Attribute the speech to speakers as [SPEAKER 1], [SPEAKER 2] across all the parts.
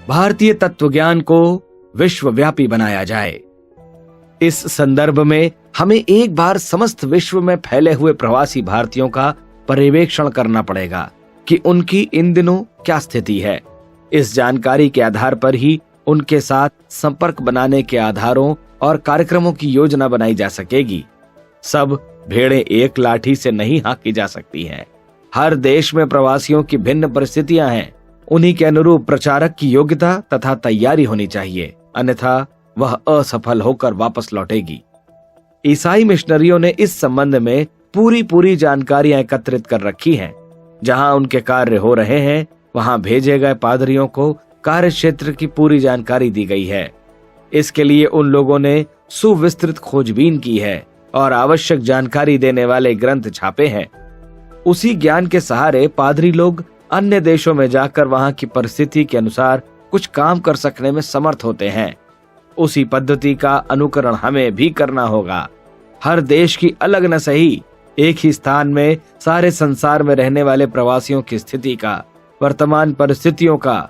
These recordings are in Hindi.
[SPEAKER 1] भारतीय तत्वज्ञान को विश्वव्यापी बनाया जाए। इस संदर्भ में हमें एक बार समस्त विश्व में फैले हुए प्रवासी भारतीयों का पर्यवेक्षण करना पड़ेगा कि उनकी इन दिनों क्या स्थिति है। इस जानकारी के आधार पर ही उनके साथ संपर्क बनाने के आधारों और कार्यक्रमों की योजना बनाई जा सकेगी। सब भेड़ें एक लाठी से नहीं हाँकी जा सकती हैं। हर देश में प्रवासियों की भिन्न परिस्थितियां हैं। उन्हीं के अनुरूप प्रचारक की योग्यता तथा तैयारी होनी चाहिए, अन्यथा वह असफल होकर वापस लौटेगी। ईसाई मिशनरियों ने इस संबंध में पूरी जानकारियां एकत्रित कर रखी हैं। जहां उनके कार्य हो रहे हैं वहां भेजे गए पादरियों को कार्य क्षेत्र की पूरी जानकारी दी गई है। इसके लिए उन लोगों ने सुविस्तृत खोजबीन की है और आवश्यक जानकारी देने वाले ग्रंथ छापे हैं। उसी ज्ञान के सहारे पादरी लोग अन्य देशों में जाकर वहां की परिस्थिति के अनुसार कुछ काम कर सकने में समर्थ होते हैं। उसी पद्धति का अनुकरण हमें भी करना होगा। हर देश की अलग न सही, एक ही स्थान में सारे संसार में रहने वाले प्रवासियों की स्थिति का, वर्तमान परिस्थितियों का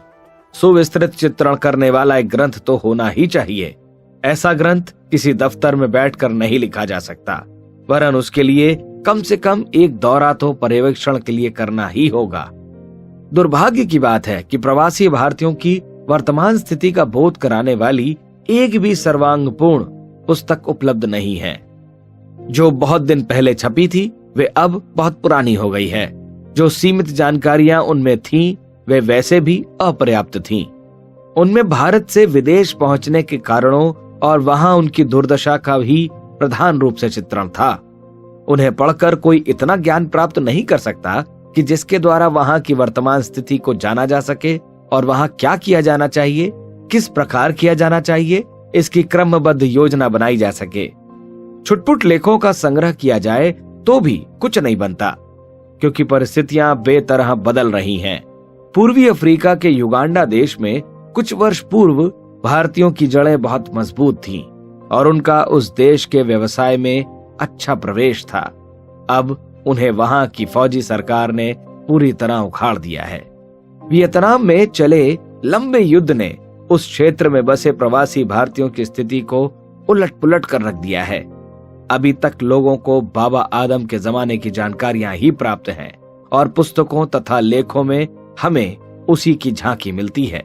[SPEAKER 1] सुविस्तृत चित्रण करने वाला एक ग्रंथ तो होना ही चाहिए। ऐसा ग्रंथ किसी दफ्तर में बैठकर नहीं लिखा जा सकता, वरन उसके लिए कम से कम एक दौरा तो पर्यवेक्षण के लिए करना ही होगा। दुर्भाग्य की बात है कि प्रवासी भारतीयों की वर्तमान स्थिति का बोध कराने वाली एक भी सर्वांगपूर्ण पुस्तक उपलब्ध नहीं है। जो बहुत दिन पहले छपी थी वे अब बहुत पुरानी हो गई है। जो सीमित जानकारियां उनमें थीं वे वैसे भी अपर्याप्त थीं। उनमें भारत से विदेश पहुंचने के कारणों और वहां उनकी दुर्दशा का भी प्रधान रूप से चित्रण था। उन्हें पढ़कर कोई इतना ज्ञान प्राप्त नहीं कर सकता कि जिसके द्वारा वहां की वर्तमान स्थिति को जाना जा सके और वहां क्या किया जाना चाहिए, किस प्रकार किया जाना चाहिए, इसकी क्रमबद्ध योजना बनाई जा सके। छुटपुट लेखों का संग्रह किया जाए तो भी कुछ नहीं बनता, क्योंकि परिस्थितियां बेतरह बदल रही हैं। पूर्वी अफ्रीका के युगांडा देश में कुछ वर्ष पूर्व भारतीयों की जड़ें बहुत मजबूत थीं और उनका उस देश के व्यवसाय में अच्छा प्रवेश था। अब उन्हें वहां की फौजी सरकार ने पूरी तरह उखाड़ दिया है। वियतनाम में चले लंबे युद्ध ने उस क्षेत्र में बसे प्रवासी भारतीयों की स्थिति को उलट पुलट कर रख दिया है। अभी तक लोगों को बाबा आदम के जमाने की जानकारियां ही प्राप्त हैं और पुस्तकों तथा लेखों में हमें उसी की झांकी मिलती है।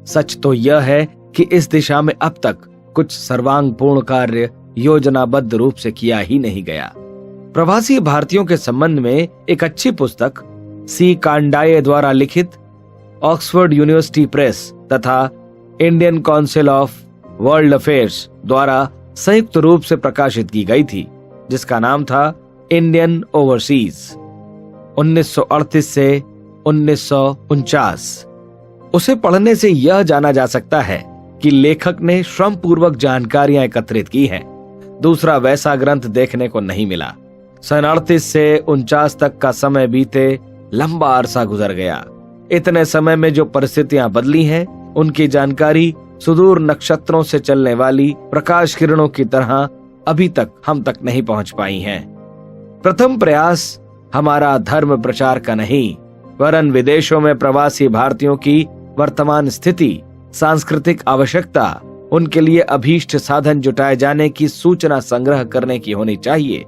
[SPEAKER 1] सच तो यह है कि इस दिशा में अब तक कुछ सर्वांगपूर्ण कार्य योजनाबद्ध रूप से किया ही नहीं गया। प्रवासी भारतीयों के संबंध में एक अच्छी पुस्तक सी कांडाये द्वारा लिखित ऑक्सफोर्ड यूनिवर्सिटी प्रेस तथा Indian council of world affairs द्वारा संयुक्त रूप से प्रकाशित की गई थी, जिसका नाम था इंडियन ओवरसीज 1938 से 1949। उसे पढ़ने से यह जाना जा सकता है कि लेखक ने श्रम पूर्वक जानकारियां एकत्रित की हैं। दूसरा वैसा ग्रंथ देखने को नहीं मिला। सन 38 से 49 तक का समय बीते लंबा अरसा गुजर गया। इतने समय में जो परिस्थितियां बदली हैं, उनकी जानकारी सुदूर नक्षत्रों से चलने वाली प्रकाश किरणों की तरह अभी तक हम तक नहीं पहुंच पाई हैं। प्रथम प्रयास हमारा धर्म प्रचार का नहीं, वरन विदेशों में प्रवासी भारतीयों की वर्तमान स्थिति, सांस्कृतिक आवश्यकता, उनके लिए अभीष्ट साधन जुटाए जाने की सूचना संग्रह करने की होनी चाहिए।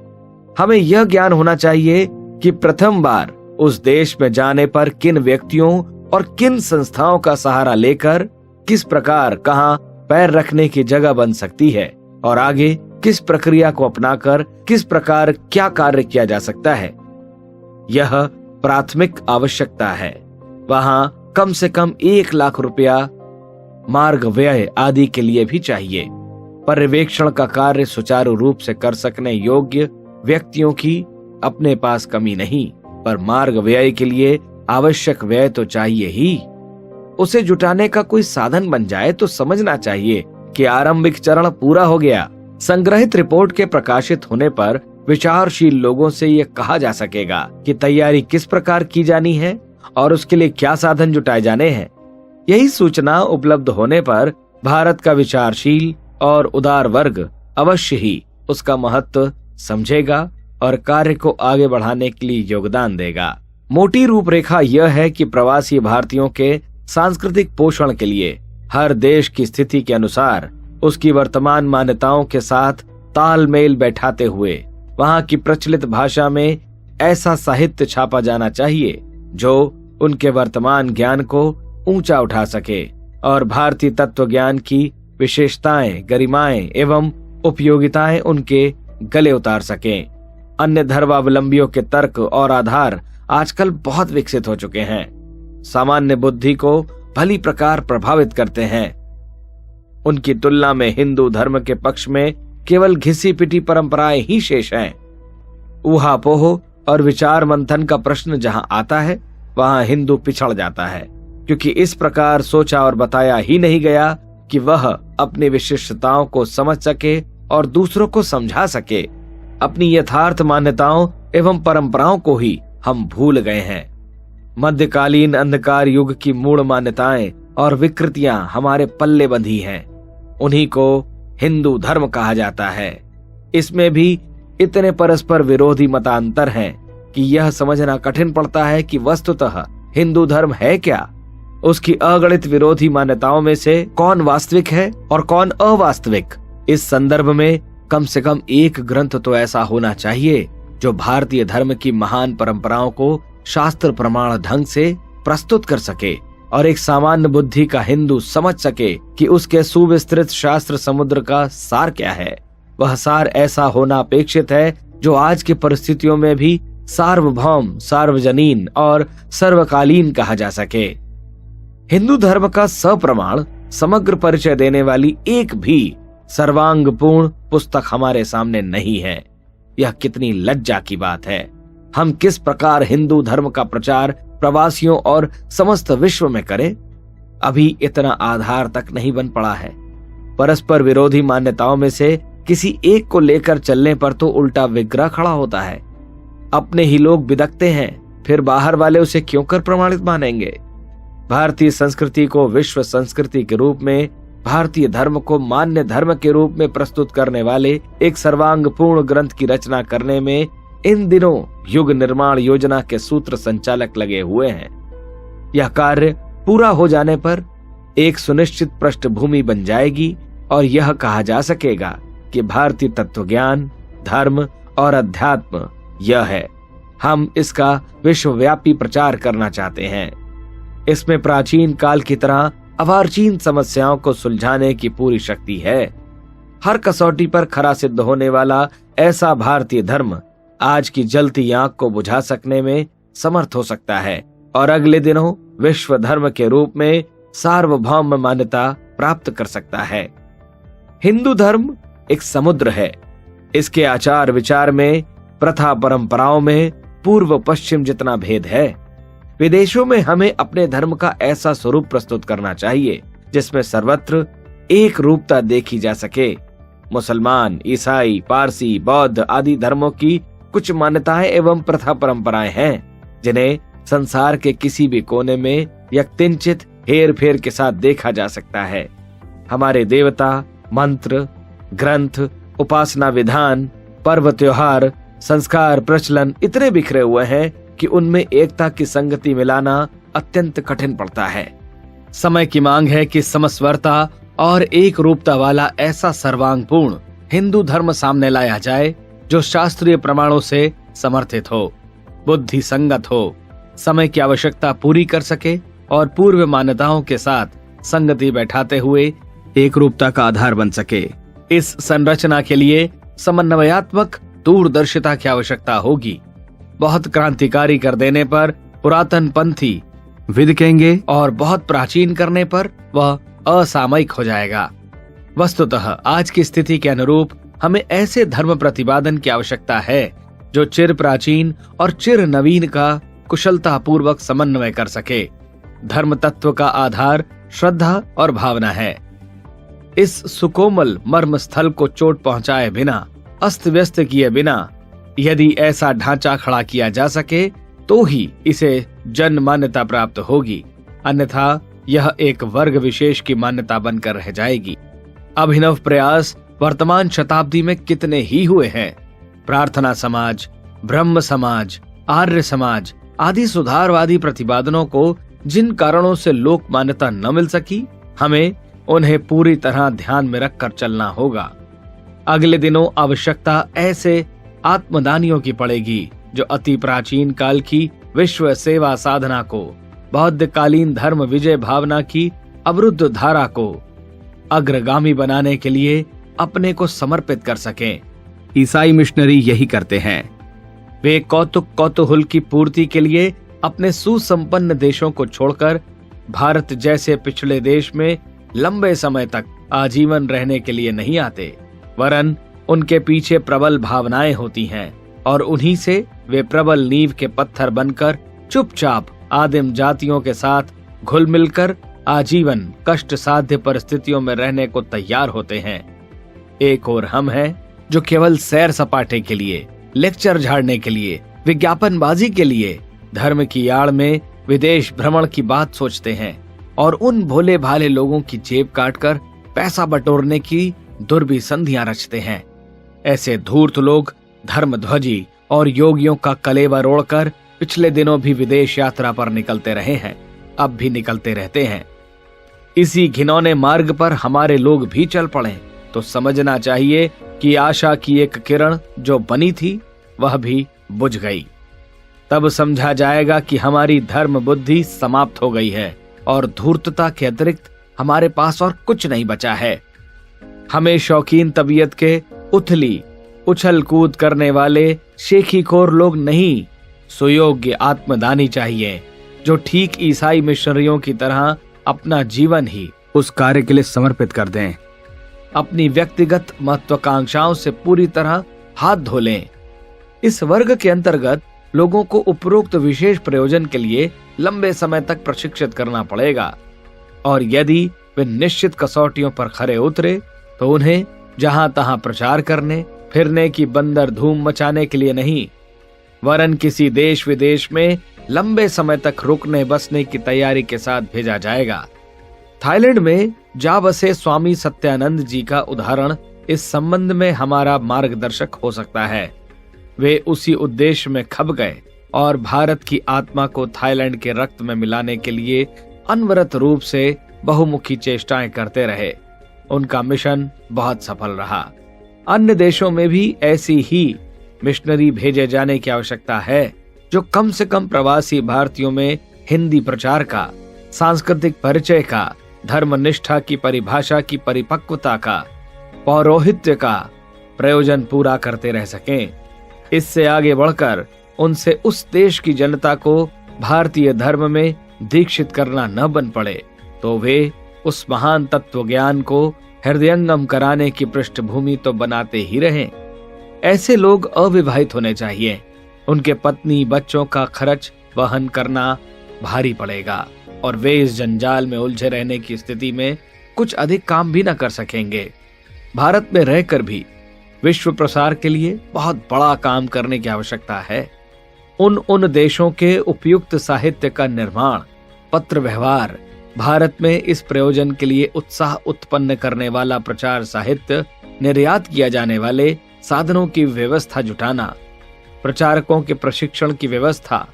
[SPEAKER 1] हमें यह ज्ञान होना चाहिए कि प्रथम बार उस देश में जाने पर किन व्यक्तियों और किन संस्थाओं का सहारा लेकर किस प्रकार कहां पैर रखने की जगह बन सकती है और आगे किस प्रक्रिया को अपनाकर किस प्रकार क्या कार्य किया जा सकता है। यह प्राथमिक आवश्यकता है। वहां कम से कम 1 लाख रुपया मार्ग व्यय आदि के लिए भी चाहिए। पर्यवेक्षण का कार्य सुचारू रूप से कर सकने योग्य व्यक्तियों की अपने पास कमी नहीं, पर मार्ग व्यय के लिए आवश्यक व्यय तो चाहिए ही। उसे जुटाने का कोई साधन बन जाए तो समझना चाहिए कि आरंभिक चरण पूरा हो गया। संग्रहित रिपोर्ट के प्रकाशित होने पर विचारशील लोगों से यह कहा जा सकेगा कि तैयारी किस प्रकार की जानी है और उसके लिए क्या साधन जुटाए जाने हैं। यही सूचना उपलब्ध होने पर भारत का विचारशील और उदार वर्ग अवश्य ही उसका महत्व समझेगा और कार्य को आगे बढ़ाने के लिए योगदान देगा। मोटी रूपरेखा यह है कि प्रवासी भारतीयों के सांस्कृतिक पोषण के लिए हर देश की स्थिति के अनुसार उसकी वर्तमान मान्यताओं के साथ तालमेल बैठाते हुए वहां की प्रचलित भाषा में ऐसा साहित्य छापा जाना चाहिए जो उनके वर्तमान ज्ञान को ऊंचा उठा सके और भारतीय तत्व ज्ञान की विशेषताएं, गरिमाएं एवं उपयोगिताएं उनके गले उतार सकें। अन्य धर्मावलंबियों के तर्क और आधार आजकल बहुत विकसित हो चुके हैं, सामान्य बुद्धि को भली प्रकार प्रभावित करते हैं। उनकी तुलना में हिंदू धर्म के पक्ष में केवल घिसी पिटी परंपराएं ही शेष हैं। ऊहापोह और विचार मंथन का प्रश्न जहां आता है वहां हिंदू पिछड़ जाता है, क्योंकि इस प्रकार सोचा और बताया ही नहीं गया कि वह अपनी विशिष्टताओं को समझ सके और दूसरों को समझा सके। अपनी यथार्थ मान्यताओं एवं परंपराओं को ही हम भूल गए हैं। मध्यकालीन अंधकार युग की मूल मान्यताएं और विकृतियां हमारे पल्ले बंधी हैं। उन्हीं को हिंदू धर्म कहा जाता है। इसमें भी इतने परस्पर विरोधी मतांतर हैं कि यह समझना कठिन पड़ता है कि वस्तुतः हिंदू धर्म है क्या। उसकी अगणित विरोधी मान्यताओं में से कौन वास्तविक है और कौन अवास्तविक। इस संदर्भ में कम से कम एक ग्रंथ तो ऐसा होना चाहिए जो भारतीय धर्म की महान परंपराओं को शास्त्र प्रमाण ढंग से प्रस्तुत कर सके और एक सामान्य बुद्धि का हिंदू समझ सके कि उसके सुविस्तृत शास्त्र समुद्र का सार क्या है। वह सार ऐसा होना अपेक्षित है जो आज की परिस्थितियों में भी सार्वभौम, सार्वजनीन और सर्वकालीन कहा जा सके। हिंदू धर्म का सप्रमाण समग्र परिचय देने वाली एक भी सर्वांगपूर्ण पुस्तक हमारे सामने नहीं है। यह कितनी लज्जा की बात है। हम किस प्रकार हिंदू धर्म का प्रचार प्रवासियों और समस्त विश्व में करें, अभी इतना आधार तक नहीं बन पड़ा है। परस्पर विरोधी मान्यताओं में से किसी एक को लेकर चलने पर तो उल्टा विग्रह खड़ा होता है। अपने ही लोग बिदकते हैं, फिर बाहर वाले उसे क्यों कर प्रमाणित मानेंगे। भारतीय संस्कृति को विश्व संस्कृति के रूप में, भारतीय धर्म को मान्य धर्म के रूप में प्रस्तुत करने वाले एक सर्वांगपूर्ण ग्रंथ की रचना करने में इन दिनों युग निर्माण योजना के सूत्र संचालक लगे हुए हैं। यह कार्य पूरा हो जाने पर एक सुनिश्चित पृष्ठभूमि बन जाएगी और यह कहा जा सकेगा कि भारतीय तत्वज्ञान, धर्म और अध्यात्म यह है। हम इसका विश्वव्यापी प्रचार करना चाहते हैं। इसमें प्राचीन काल की तरह अवार्चीन समस्याओं को सुलझाने की पूरी शक्ति है। हर कसौटी पर खरा सिद्ध होने वाला ऐसा भारतीय धर्म आज की जलती आंख को बुझा सकने में समर्थ हो सकता है और अगले दिनों विश्व धर्म के रूप में सार्वभौम मान्यता प्राप्त कर सकता है। हिंदू धर्म एक समुद्र है। इसके आचार विचार में, प्रथा परंपराओं में पूर्व पश्चिम जितना भेद है। विदेशों में हमें अपने धर्म का ऐसा स्वरूप प्रस्तुत करना चाहिए जिसमें सर्वत्र एक रूपता देखी जा सके। मुसलमान, ईसाई, पारसी, बौद्ध आदि धर्मों की कुछ मान्यताएं एवं प्रथा परंपराएं हैं जिन्हें संसार के किसी भी कोने में यत्किंचित हेर फेर के साथ देखा जा सकता है। हमारे देवता, मंत्र, ग्रंथ, उपासना विधान, पर्व त्योहार, संस्कार, प्रचलन इतने बिखरे हुए हैं कि उनमें एकता की संगति मिलाना अत्यंत कठिन पड़ता है। समय की मांग है कि समस्वरता और एक रूपता वाला ऐसा सर्वांगपूर्ण हिंदू धर्म सामने लाया जाए जो शास्त्रीय प्रमाणों से समर्थित हो, बुद्धि संगत हो, समय की आवश्यकता पूरी कर सके और पूर्व मान्यताओं के साथ संगति बैठाते हुए एक रूपता का आधार बन सके। इस संरचना के लिए समन्वयात्मक दूरदर्शिता की आवश्यकता होगी। बहुत क्रांतिकारी कर देने पर पुरातन पंथी विदकेंगे और बहुत प्राचीन करने पर वह असामयिक हो जाएगा। वस्तुतः आज की स्थिति के अनुरूप हमें ऐसे धर्म प्रतिपादन की आवश्यकता है जो चिर प्राचीन और चिर नवीन का कुशलता पूर्वक समन्वय कर सके। धर्म तत्व का आधार श्रद्धा और भावना है। इस सुकोमल मर्म स्थल को चोट पहुंचाए बिना, अस्त व्यस्त किए बिना यदि ऐसा ढांचा खड़ा किया जा सके तो ही इसे जन मान्यता प्राप्त होगी, अन्यथा यह एक वर्ग विशेष की मान्यता बनकर रह जाएगी। अभिनव प्रयास वर्तमान शताब्दी में कितने ही हुए हैं। प्रार्थना समाज, ब्रह्म समाज, आर्य समाज आदि सुधारवादी प्रतिपादनों को जिन कारणों से लोक मान्यता न मिल सकी, हमें उन्हें पूरी तरह ध्यान में रखकर चलना होगा। अगले दिनों आवश्यकता ऐसे आत्मदानियों की पड़ेगी जो अति प्राचीन काल की विश्व सेवा साधना को, बौद्धकालीन धर्म विजय भावना की अवरुद्ध धारा को अग्रगामी बनाने के लिए अपने को समर्पित कर सकें। ईसाई मिशनरी यही करते हैं। वे कौतूहल की पूर्ति के लिए अपने सुसंपन्न देशों को छोड़कर भारत जैसे पिछड़े देश में लंबे समय तक आजीवन रहने के लिए नहीं आते, वरन उनके पीछे प्रबल भावनाएं होती हैं और उन्हीं से वे प्रबल नींव के पत्थर बनकर चुपचाप आदिम जातियों के साथ घुल मिलकर आजीवन कष्ट साध्य परिस्थितियों में रहने को तैयार होते हैं। एक और हम हैं जो केवल सैर सपाटे के लिए, लेक्चर झाड़ने के लिए, विज्ञापनबाजी के लिए धर्म की आड़ में विदेश भ्रमण की बात सोचते हैं और उन भोले भाले लोगों की जेब काटकर पैसा बटोरने की दुर्भी संधियां रचते हैं। ऐसे धूर्त लोग धर्मध्वजी और योगियों का कलेवर ओढ़कर पिछले दिनों भी विदेश यात्रा पर निकलते रहे हैं, अब भी निकलते रहते हैं। इसी घिनौने मार्ग पर हमारे लोग भी चल पड़े तो समझना चाहिए कि आशा की एक किरण जो बनी थी वह भी बुझ गई। तब समझा जाएगा कि हमारी धर्म बुद्धि समाप्त हो गई है और धूर्तता के अतिरिक्त हमारे पास और कुछ नहीं बचा है। हमें शौकीन तबीयत के उथली उछल कूद करने वाले शेखीखोर लोग नहीं, सुयोग्य आत्मदानी चाहिए जो ठीक ईसाई मिशनरियों की तरह अपना जीवन ही उस कार्य के लिए समर्पित कर दें, अपनी व्यक्तिगत महत्वाकांक्षाओं से पूरी तरह हाथ धो लें। इस वर्ग के अंतर्गत लोगों को उपरोक्त विशेष प्रयोजन के लिए लंबे समय तक प्रशिक्षित करना पड़ेगा और यदि वे निश्चित कसौटियों पर खरे उतरे तो उन्हें जहां तहां प्रचार करने फिरने की बंदर धूम मचाने के लिए नहीं, वरन किसी देश विदेश में लंबे समय तक रुकने बसने की तैयारी के साथ भेजा जाएगा। थाईलैंड में जा बसे स्वामी सत्यानंद जी का उदाहरण इस संबंध में हमारा मार्गदर्शक हो सकता है। वे उसी उद्देश्य में खप गए और भारत की आत्मा को थाईलैंड के रक्त में मिलाने के लिए अनवरत रूप से बहुमुखी चेष्टाएं करते रहे। उनका मिशन बहुत सफल रहा। अन्य देशों में भी ऐसी ही मिशनरी भेजे जाने की आवश्यकता है जो कम से कम प्रवासी भारतीयों में हिंदी प्रचार का, सांस्कृतिक परिचय का, धर्मनिष्ठा की परिभाषा की परिपक्वता का, पौरोहित्य का प्रयोजन पूरा करते रह सकें। इससे आगे बढ़कर उनसे उस देश की जनता को भारतीय धर्म में दीक्षित करना न बन पड़े तो वे उस महान तत्व ज्ञान को हृदयंगम कराने की पृष्ठभूमि तो बनाते ही रहें। ऐसे लोग अविवाहित होने चाहिए। उनके पत्नी बच्चों का खर्च वहन करना भारी पड़ेगा और वे इस जंजाल में उलझे रहने की स्थिति में कुछ अधिक काम भी न कर सकेंगे। भारत में रहकर भी विश्व प्रसार के लिए बहुत बड़ा काम करने की आवश्यकता है। उन देशों के उपयुक्त साहित्य का निर्माण, पत्र व्यवहार, भारत में इस प्रयोजन के लिए उत्साह उत्पन्न करने वाला प्रचार साहित्य, निर्यात किया जाने वाले साधनों की व्यवस्था जुटाना, प्रचारकों के प्रशिक्षण की व्यवस्था,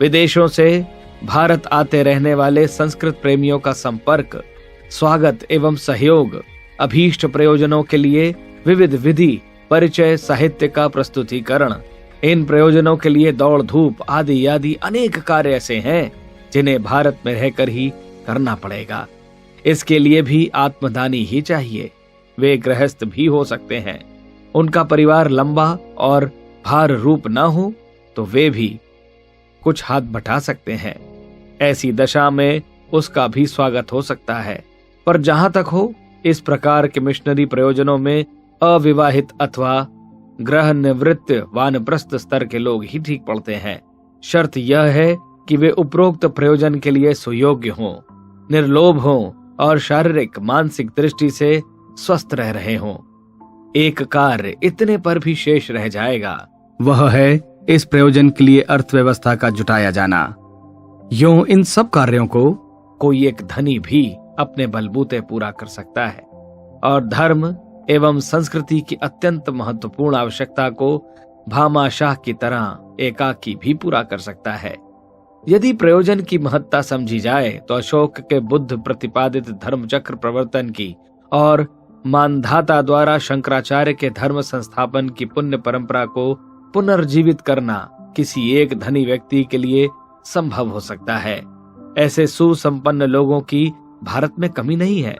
[SPEAKER 1] विदेशों से भारत आते रहने वाले संस्कृत प्रेमियों का संपर्क, स्वागत एवं सहयोग, अभीष्ट प्रयोजनों के लिए विविध विधि परिचय साहित्य का प्रस्तुतिकरण, इन प्रयोजनों के लिए दौड़ धूप आदि आदि अनेक कार्य ऐसे हैं जिन्हें भारत में रहकर ही करना पड़ेगा। इसके लिए भी आत्मदानी ही चाहिए। वे गृहस्थ भी हो सकते हैं। उनका परिवार लंबा और भार रूप न हो तो वे भी कुछ हाथ बटा सकते हैं। ऐसी दशा में उसका भी स्वागत हो सकता है। पर जहां तक हो, इस प्रकार के मिशनरी प्रयोजनों में अविवाहित अथवा गृह निवृत्त वानप्रस्थ स्तर के लोग ही ठीक पड़ते हैं। शर्त यह है कि वे उपरोक्त प्रयोजन के लिए सुयोग्य हों, निर्लोभ हों और शारीरिक मानसिक दृष्टि से स्वस्थ रह रहे हों। एक कार्य इतने पर भी शेष रह जाएगा, वह है इस प्रयोजन के लिए अर्थव्यवस्था का जुटाया जाना। यूं इन सब कार्यों को कोई एक धनी भी अपने बलबूते पूरा कर सकता है और धर्म एवं संस्कृति की अत्यंत महत्वपूर्ण आवश्यकता को भामाशाह की तरह एकाकी भी पूरा कर सकता है। यदि प्रयोजन की महत्ता समझी जाए तो अशोक के बुद्ध प्रतिपादित धर्म चक्र प्रवर्तन की और मानधाता द्वारा शंकराचार्य के धर्म संस्थापन की पुण्य परंपरा को पुनर्जीवित करना किसी एक धनी व्यक्ति के लिए संभव हो सकता है। ऐसे सुसंपन्न लोगों की भारत में कमी नहीं है।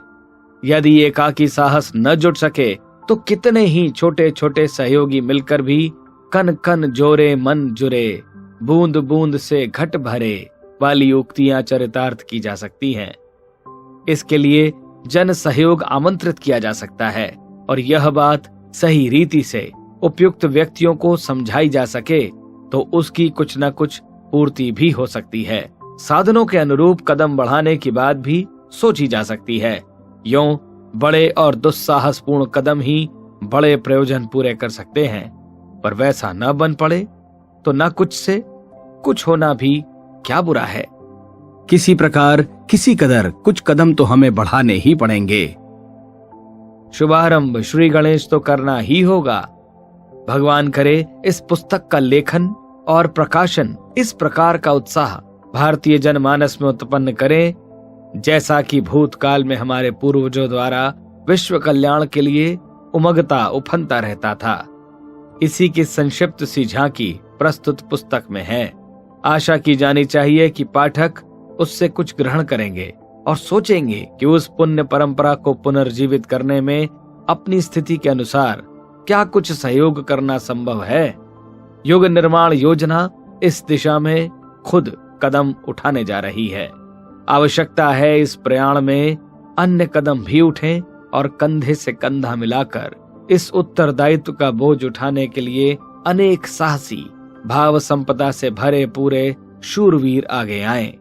[SPEAKER 1] यदि एकाकी साहस न जुट सके तो कितने ही छोटे छोटे सहयोगी मिलकर भी कन कन जोरे मन जुरे, बूंद बूंद से घट भरे वाली उक्तियां चरितार्थ की जा सकती हैं। इसके लिए जन सहयोग आमंत्रित किया जा सकता है और यह बात सही रीति से उपयुक्त व्यक्तियों को समझाई जा सके तो उसकी कुछ न कुछ पूर्ति भी हो सकती है। साधनों के अनुरूप कदम बढ़ाने की बात भी सोची जा सकती है। यूं बड़े और दुस्साहसपूर्ण कदम ही बड़े प्रयोजन पूरे कर सकते हैं, पर वैसा न बन पड़े तो न कुछ से कुछ होना भी क्या बुरा है। किसी प्रकार किसी कदर कुछ कदम तो हमें बढ़ाने ही पड़ेंगे। शुभारंभ श्री गणेश तो करना ही होगा। भगवान करे इस पुस्तक का लेखन और प्रकाशन इस प्रकार का उत्साह भारतीय जनमानस में उत्पन्न करे जैसा कि भूतकाल में हमारे पूर्वजों द्वारा विश्व कल्याण के लिए उमगता उफनता रहता था। इसी की संक्षिप्त सी झांकी प्रस्तुत पुस्तक में है। आशा की जानी चाहिए कि पाठक उससे कुछ ग्रहण करेंगे और सोचेंगे कि उस पुण्य परंपरा को पुनर्जीवित करने में अपनी स्थिति के अनुसार क्या कुछ सहयोग करना संभव है। युग निर्माण योजना इस दिशा में खुद कदम उठाने जा रही है। आवश्यकता है इस प्रयाण में अन्य कदम भी उठें और कंधे से कंधा मिलाकर इस उत्तरदायित्व का बोझ उठाने के लिए अनेक साहसी भाव संपदा से भरे पूरे शूरवीर आगे आएं।